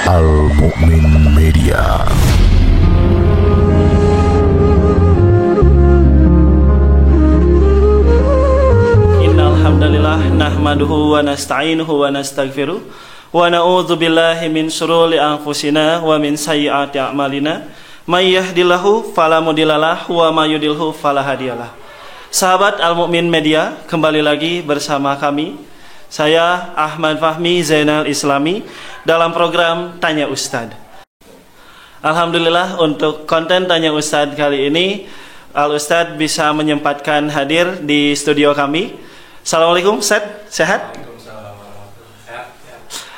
Al-Mu'min Media. Innal hamdalillah nahmaduhu wa nasta'inuhu wa nastaghfiruh wa na'udzu billahi min syururi anfusina wa min sayyiati a'malina may yahdihillahu fala mudhillalah wa may yudhlilhu fala hadiyalah. Sahabat Al-Mu'min Media, kembali lagi bersama kami. Saya Ahmad Fahmi Zainal Islami dalam program Tanya Ustadz. Alhamdulillah untuk konten Tanya Ustadz kali ini Al Ustadz bisa menyempatkan hadir di studio kami. Assalamualaikum Ustadz, sehat?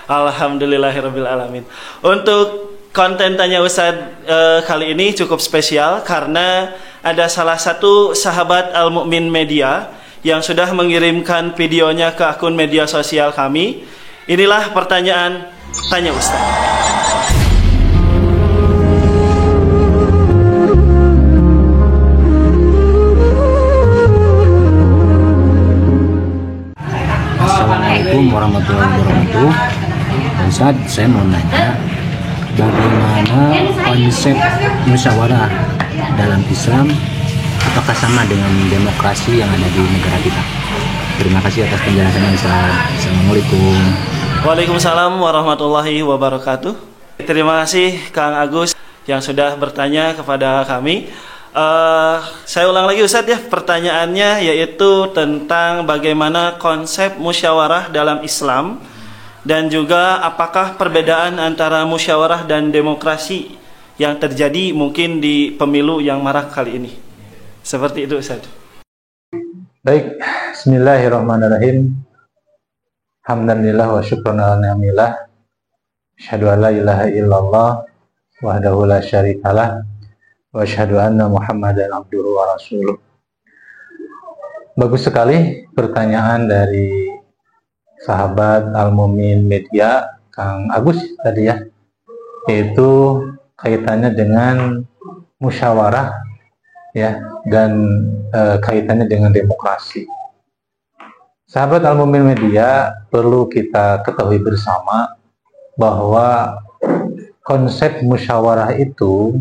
Alhamdulillahirabbil alamin. Untuk konten Tanya Ustadz kali ini cukup spesial karena ada salah satu sahabat Al-Mu'min Media yang sudah mengirimkan videonya ke akun media sosial kami. Inilah pertanyaan Tanya Ustadz. Assalamualaikum warahmatullahi wabarakatuh. Ustaz, saya mau nanya, bagaimana konsep musyawarah dalam Islam, apakah sama dengan demokrasi yang ada di negara kita? Terima kasih atas penjelasannya Ustaz. Assalamualaikum. Waalaikumsalam warahmatullahi wabarakatuh. Terima kasih Kang Agus yang sudah bertanya kepada kami. Saya ulang lagi Ustadz ya, pertanyaannya yaitu tentang bagaimana konsep musyawarah dalam Islam dan juga apakah perbedaan antara musyawarah dan demokrasi yang terjadi mungkin di pemilu yang marak kali ini. Seperti itu Ustaz. Baik, bismillahirrahmanirrahim. Hamdanillah wa syukran ala ni'amillah. Asyhadu an la ilaha illallah wahdahu la syarikalah wa asyhadu anna Muhammadan abduhu wa rasuluh. Bagus sekali pertanyaan dari sahabat Al-Mu'min Media Kang Agus tadi ya, yaitu kaitannya dengan musyawarah ya, dan kaitannya dengan demokrasi. Sahabat Al-Mu'min Media, perlu kita ketahui bersama bahwa konsep musyawarah itu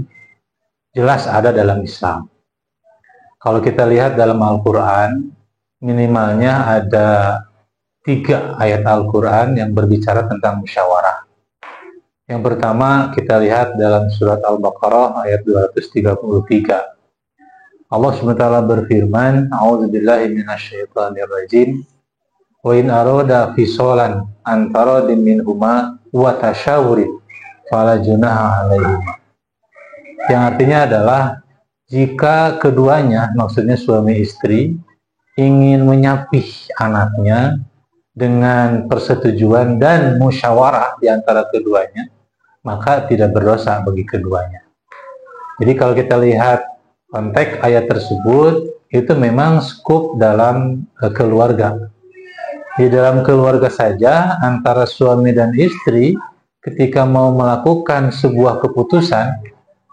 jelas ada dalam Islam. Kalau kita lihat dalam Al-Quran, minimalnya ada 3 ayat Al-Quran yang berbicara tentang musyawarah. Yang pertama kita lihat dalam surat Al-Baqarah ayat 233. Allah SWT berfirman, A'udzubillahi minasyaitonirrajim, wa in arada fisolan antara minhuma wa tasyawurin fala junaha alaihima. Yang artinya adalah jika keduanya, maksudnya suami istri, ingin menyapih anaknya dengan persetujuan dan musyawarah di antara keduanya, maka tidak berdosa bagi keduanya. Jadi kalau kita lihat konteks ayat tersebut, itu memang skup dalam keluarga. Di dalam keluarga saja, antara suami dan istri, ketika mau melakukan sebuah keputusan,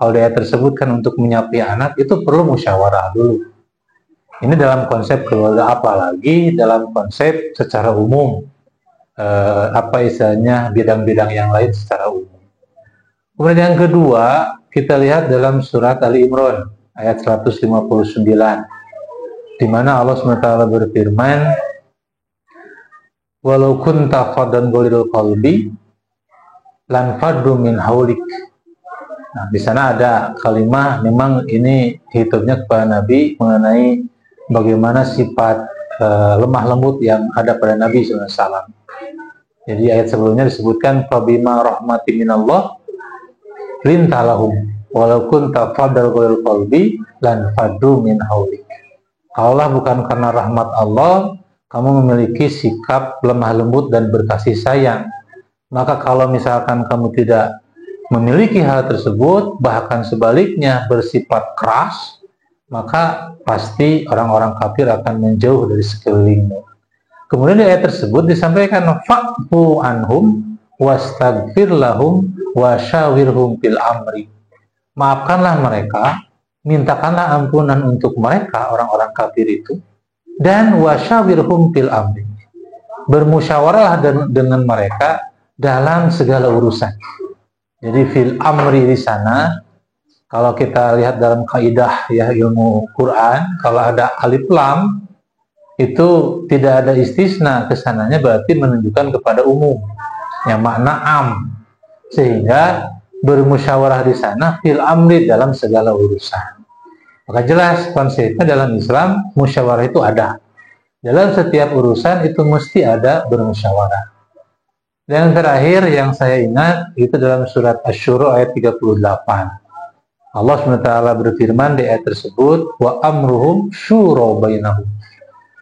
kalau di ayat tersebut kan untuk menyapi anak, itu perlu musyawarah dulu. Ini dalam konsep keluarga, apalagi dalam konsep secara umum, apa istilahnya, bidang-bidang yang lain secara umum. Kemudian yang kedua, kita lihat dalam surat Ali Imran ayat 159, di mana Allah SWT berfirman, walau kunta faddan ghalidul qalbi lan faddu min haulik. Nah, di sana ada kalimat, memang ini hitungnya kepada Nabi mengenai bagaimana sifat lemah lembut yang ada pada Nabi SAW. Jadi ayat sebelumnya disebutkan fabima rahmatin minallah lintalahum walau kunta faddan ghalidul qalbi lan faddu min haulik. Kalaulah bukan karena rahmat Allah, kamu memiliki sikap lemah lembut dan berkasih sayang, maka kalau misalkan kamu tidak memiliki hal tersebut, bahkan sebaliknya bersifat keras, maka pasti orang-orang kafir akan menjauh dari sekelilingmu. Kemudian di ayat tersebut disampaikan fa'fu anhum wastaghfir lahum wasyawirhum fil amri. Maafkanlah mereka, mintakanlah ampunan untuk mereka, orang-orang kafir itu, dan wasyawirhum fil amri. Bermusyawarahlah dengan mereka dalam segala urusan. Jadi fil amri di sana, kalau kita lihat dalam kaidah ya ilmu Quran, kalau ada alif lam itu tidak ada istisna, kesananya berarti menunjukkan kepada umum, yang makna am, sehingga bermusyawarah di sana fil amri dalam segala urusan. Maka jelas konsepnya dalam Islam musyawarah itu ada. Dalam setiap urusan itu mesti ada bermusyawarah. Dan yang terakhir yang saya ingat itu dalam surat Asy-Syura ayat 38. Allah SWT berfirman di ayat tersebut, wa amruhum syura bainahum.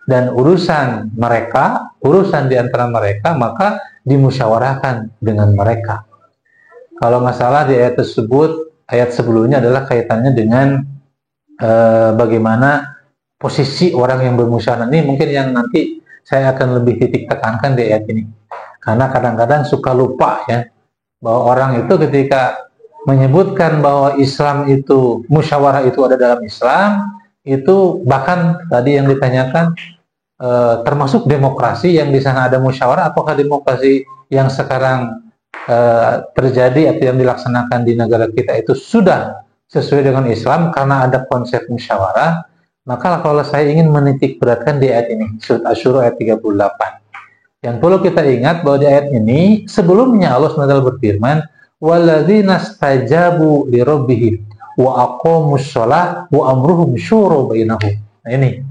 Dan urusan mereka, urusan di antara mereka, maka dimusyawarahkan dengan mereka. Kalau nggak salah di ayat tersebut, ayat sebelumnya adalah kaitannya dengan bagaimana posisi orang yang bermusyawarah. Ini mungkin yang nanti saya akan lebih titik tekankan di ayat ini. Karena kadang-kadang suka lupa ya, bahwa orang itu ketika menyebutkan bahwa Islam itu, musyawarah itu ada dalam Islam, itu bahkan tadi yang ditanyakan, termasuk demokrasi yang di sana ada musyawarah, apakah demokrasi yang sekarang terjadi atau yang dilaksanakan di negara kita itu sudah sesuai dengan Islam karena ada konsep musyawarah? Maka kalau saya ingin menitik beratkan di ayat ini, surat Asy-Syura ayat 38. Yang perlu kita ingat bahwa di ayat ini sebelumnya Allah SWT berfirman, walladzina stajabu li rabbihim wa aqamus shalah wa amruhum syura bainahum. Nah ini.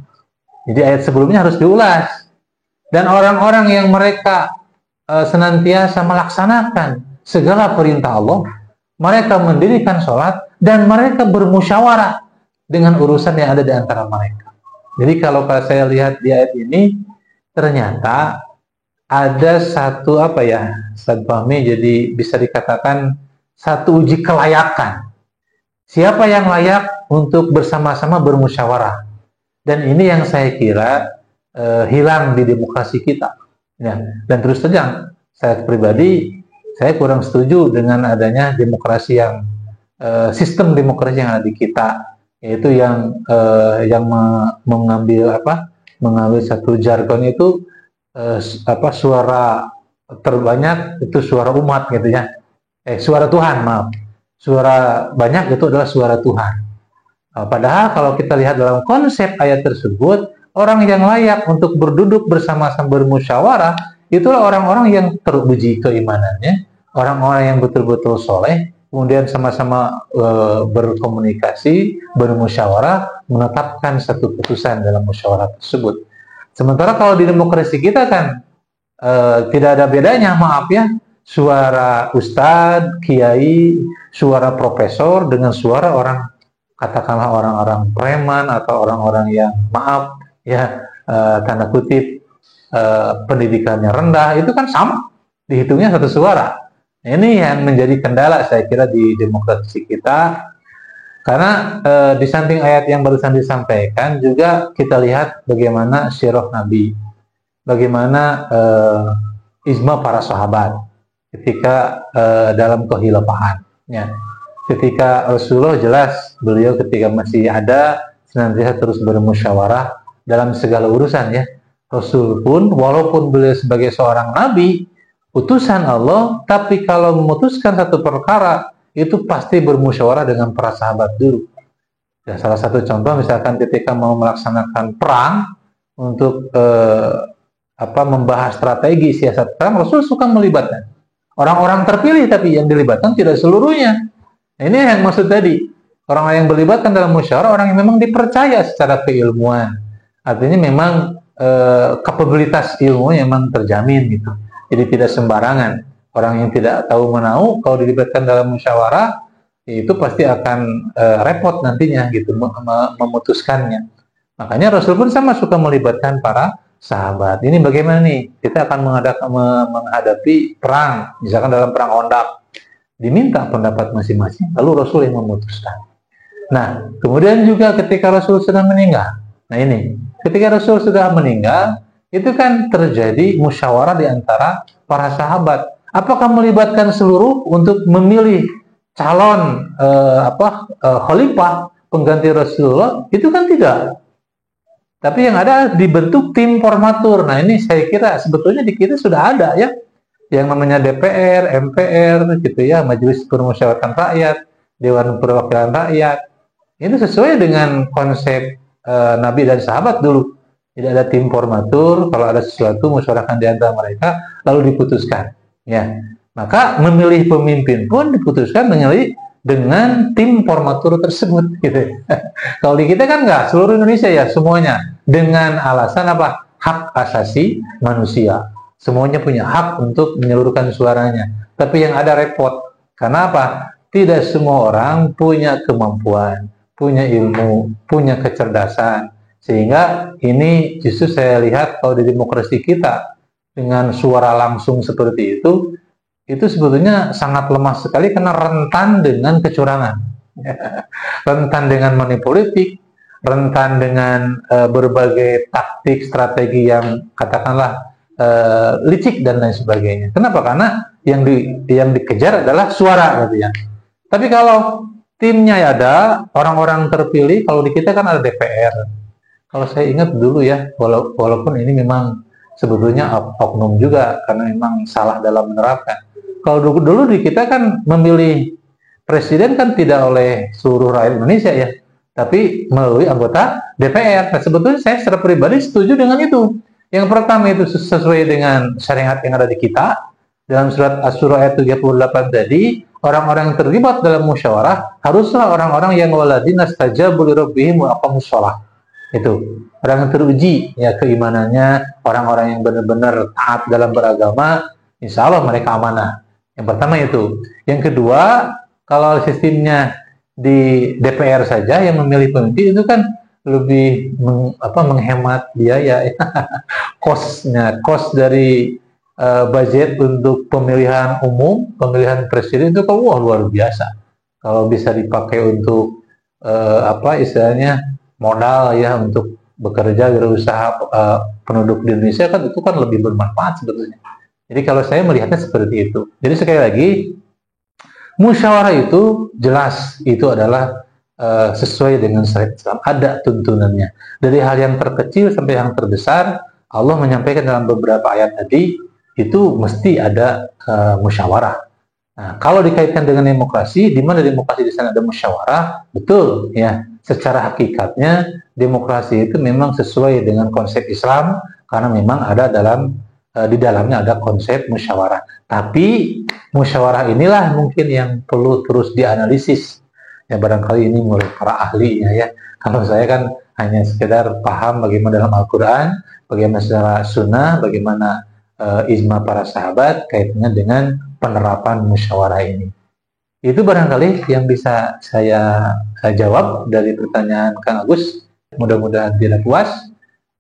Jadi ayat sebelumnya harus diulas. Dan orang-orang yang mereka senantiasa melaksanakan segala perintah Allah, mereka mendirikan sholat dan mereka bermusyawarah dengan urusan yang ada di antara mereka. Jadi kalau saya lihat di ayat ini, ternyata ada satu jadi bisa dikatakan satu uji kelayakan. Siapa yang layak untuk bersama-sama bermusyawarah? Dan ini yang saya kira hilang di demokrasi kita. Ya. Dan terus terang, saya pribadi saya kurang setuju dengan adanya demokrasi yang sistem demokrasi yang ada di kita, yaitu yang mengambil satu jargon itu suara terbanyak itu suara umat gitu ya. Suara Tuhan, maaf. Suara banyak itu adalah suara Tuhan. Padahal kalau kita lihat dalam konsep ayat tersebut, orang yang layak untuk berduduk bersama-sama bermusyawarah itulah orang-orang yang teruji keimanannya, orang-orang yang betul-betul soleh, kemudian sama-sama berkomunikasi, bermusyawarah, menetapkan satu putusan dalam musyawarah tersebut. Sementara kalau di demokrasi kita kan tidak ada bedanya, maaf ya, suara ustadz, kiai, suara profesor dengan suara orang, katakanlah orang-orang preman atau orang-orang yang maaf ya, tanda kutip pendidikannya rendah, itu kan sama, dihitungnya satu suara. Ini yang menjadi kendala saya kira di demokrasi kita. Karena di samping ayat yang barusan disampaikan, juga kita lihat bagaimana sirah Nabi, bagaimana ijma para sahabat ketika dalam kehilafahan. Ya. Ketika Rasulullah jelas beliau ketika masih ada senantiasa terus bermusyawarah dalam segala urusan ya. Rasul pun walaupun beliau sebagai seorang nabi, utusan Allah, tapi kalau memutuskan satu perkara itu pasti bermusyawarah dengan para sahabat dulu. Ya, salah satu contoh misalkan ketika mau melaksanakan perang untuk membahas strategi siasat perang, Rasul suka melibatkan orang-orang terpilih, tapi yang dilibatkan tidak seluruhnya. Nah, ini yang maksud tadi, orang yang dilibatkan dalam musyawarah orang yang memang dipercaya secara keilmuan. Artinya memang kapabilitas ilmunya memang terjamin gitu. Jadi tidak sembarangan. Orang yang tidak tahu menau kalau dilibatkan dalam musyawarah itu pasti akan repot nantinya gitu memutuskannya. Makanya Rasul pun sama suka melibatkan para sahabat. Ini bagaimana nih? Kita akan menghadapi perang, misalkan dalam perang Ondak, diminta pendapat masing-masing, lalu Rasul yang memutuskan. Nah, kemudian juga ketika Rasul sudah meninggal. Nah ini, ketika Rasul sudah meninggal, itu kan terjadi musyawarah di antara para sahabat. Apakah melibatkan seluruh untuk memilih calon khalifah pengganti Rasulullah? Itu kan tidak. Tapi yang ada dibentuk tim formatur. Nah ini saya kira sebetulnya di kita sudah ada ya. yang namanya DPR, MPR gitu ya, Majelis Permusyawaratan Rakyat, Dewan Perwakilan Rakyat. Ini sesuai dengan konsep Nabi dan sahabat dulu. Tidak ada tim formatur, kalau ada sesuatu musyawarahkan di antara mereka lalu diputuskan. Ya. Maka memilih pemimpin pun diputuskan dengan tim formatur tersebut gitu. Kalau di kita kan enggak, seluruh Indonesia ya semuanya dengan alasan apa? Hak asasi manusia. Semuanya punya hak untuk menyalurkan suaranya. Tapi yang ada repot. Karena apa? Tidak semua orang punya kemampuan, punya ilmu, punya kecerdasan. Sehingga ini justru saya lihat kalau di demokrasi kita dengan suara langsung seperti itu sebetulnya sangat lemah sekali karena rentan dengan kecurangan, rentan dengan money politik, rentan dengan berbagai taktik, strategi yang katakanlah licik dan lain sebagainya. Kenapa? Karena yang dikejar adalah suara, gitu ya. Tapi kalau timnya ada orang-orang terpilih, kalau di kita kan ada DPR. Kalau saya ingat dulu ya, walaupun ini memang sebetulnya oknum juga karena memang salah dalam menerapkan. Kalau dulu di kita kan memilih presiden kan tidak oleh seluruh rakyat Indonesia ya, tapi melalui anggota DPR. Nah, sebetulnya saya secara pribadi setuju dengan itu. Yang pertama itu sesuai dengan syariat yang ada di kita. Dalam surat Asy-Syura ayat 38 tadi, orang-orang yang terlibat dalam musyawarah haruslah orang-orang yang waladina stajabu li rabbihim wa aqamus shalah. Itu orang yang teruji ya keimanannya, orang-orang yang benar-benar taat dalam beragama, insya Allah mereka amanah. Yang pertama itu. Yang kedua, kalau sistemnya di DPR saja yang memilih pemimpin itu kan lebih menghemat biaya ya. Cost dari budget untuk pemilihan umum, pemilihan presiden itu kan luar biasa. Kalau bisa dipakai untuk istilahnya modal ya untuk bekerja berusaha penduduk di Indonesia kan itu kan lebih bermanfaat sebetulnya. Jadi kalau saya melihatnya seperti itu. Jadi sekali lagi musyawarah itu jelas itu adalah sesuai dengan syariat Islam, ada tuntunannya. Dari hal yang terkecil sampai yang terbesar, Allah menyampaikan dalam beberapa ayat tadi itu mesti ada musyawarah. Nah, kalau dikaitkan dengan demokrasi, di mana demokrasi di sana ada musyawarah, betul ya. Secara hakikatnya demokrasi itu memang sesuai dengan konsep Islam karena memang ada di dalamnya ada konsep musyawarah. Tapi musyawarah inilah mungkin yang perlu terus dianalisis. Ya barangkali ini mulai para ahlinya ya. Kalau saya kan hanya sekedar paham bagaimana dalam Al-Quran, bagaimana secara sunnah, bagaimana ijma para sahabat kaitannya dengan penerapan musyawarah ini. Itu barangkali yang bisa saya jawab dari pertanyaan Kang Agus. Mudah-mudahan tidak puas.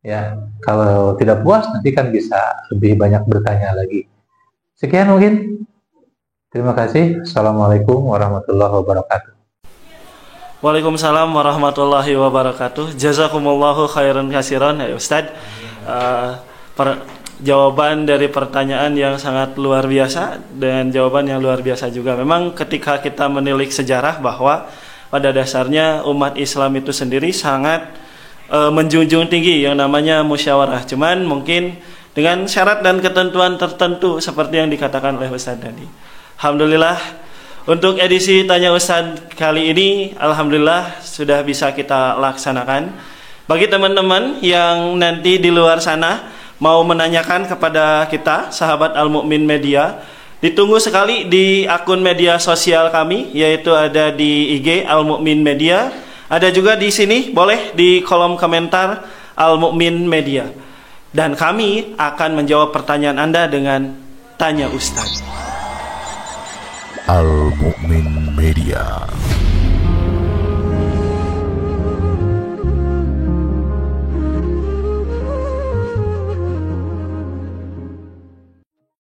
Ya, kalau tidak puas nanti kan bisa lebih banyak bertanya lagi. Sekian mungkin. Terima kasih. Assalamualaikum warahmatullahi wabarakatuh. Waalaikumsalam warahmatullahi wabarakatuh. Jazakumullahu khairan katsiran ya Ustadz. Jawaban dari pertanyaan yang sangat luar biasa dan jawaban yang luar biasa juga. Memang ketika kita menilik sejarah bahwa pada dasarnya umat Islam itu sendiri sangat menjunjung tinggi yang namanya musyawarah. Cuman mungkin dengan syarat dan ketentuan tertentu seperti yang dikatakan oleh Ustadz tadi. Alhamdulillah untuk edisi Tanya Ustadz kali ini alhamdulillah sudah bisa kita laksanakan. Bagi teman-teman yang nanti di luar sana mau menanyakan kepada kita sahabat Al-Mu'min Media, ditunggu sekali di akun media sosial kami, yaitu ada di IG Al-Mu'min Media, ada juga di sini boleh di kolom komentar Al-Mu'min Media, dan kami akan menjawab pertanyaan Anda dengan Tanya Ustadz. Al-Mu'min Media.